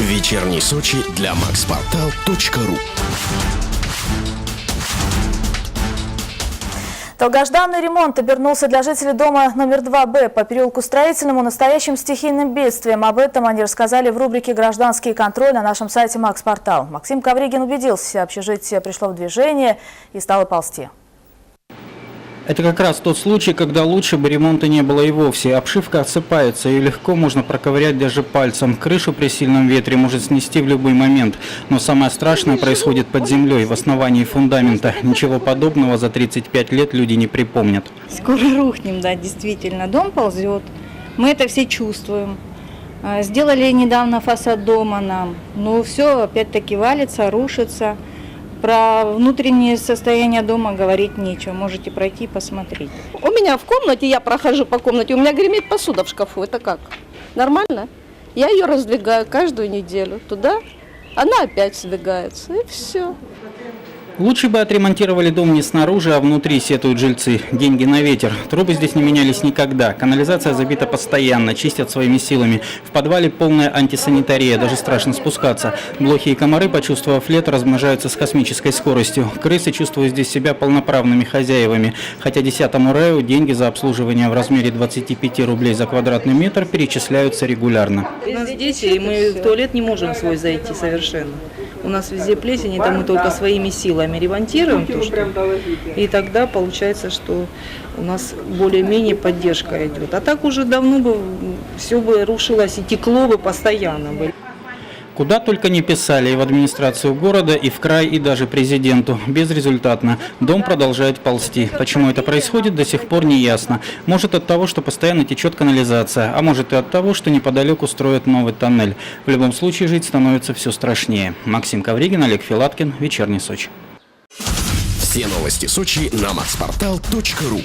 Вечерний Сочи для maxportal.ru. Долгожданный ремонт обернулся для жителей дома номер 2Б по переулку Строительному настоящим стихийным бедствием. Об этом они рассказали в рубрике «Гражданский контроль» на нашем сайте Макс-Портал. Максим Ковригин убедился, общежитие пришло в движение и стало ползти. Это как раз тот случай, когда лучше бы ремонта не было и вовсе. Обшивка отсыпается, ее легко можно проковырять даже пальцем. Крышу при сильном ветре может снести в любой момент. Но самое страшное происходит под землей, в основании фундамента. Ничего подобного за 35 лет люди не припомнят. Скоро рухнем, да, действительно. Дом ползет. Мы это все чувствуем. Сделали недавно фасад дома нам. Но все опять-таки валится, рушится. Про внутреннее состояние дома говорить нечего. Можете пройти и посмотреть. У меня в комнате, я прохожу по комнате, у меня гремит посуда в шкафу. Это как? Нормально? Я ее раздвигаю каждую неделю туда, она опять сдвигается, и все. Лучше бы отремонтировали дом не снаружи, а внутри, сетуют жильцы. Деньги на ветер. Трубы здесь не менялись никогда. Канализация забита постоянно, чистят своими силами. В подвале полная антисанитария, даже страшно спускаться. Блохи и комары, почувствовав лето, размножаются с космической скоростью. Крысы чувствуют здесь себя полноправными хозяевами. Хотя 10-му РЭУ деньги за обслуживание в размере 25 рублей за квадратный метр перечисляются регулярно. У нас дети, и мы в туалет не можем свой зайти совершенно. У нас везде плесень, это мы только своими силами ремонтируем, и тогда получается, что у нас более-менее поддержка идет. А так уже давно бы все бы рушилось и текло бы постоянно. Куда только не писали, и в администрацию города, и в край, и даже президенту. Безрезультатно. Дом продолжает ползти. Почему это происходит, до сих пор не ясно. Может от того, что постоянно течет канализация, а может и от того, что неподалеку строят новый тоннель. В любом случае жить становится все страшнее. Максим Ковригин, Олег Филаткин, Вечерний Сочи. Все новости Сочи на maxportal.ru.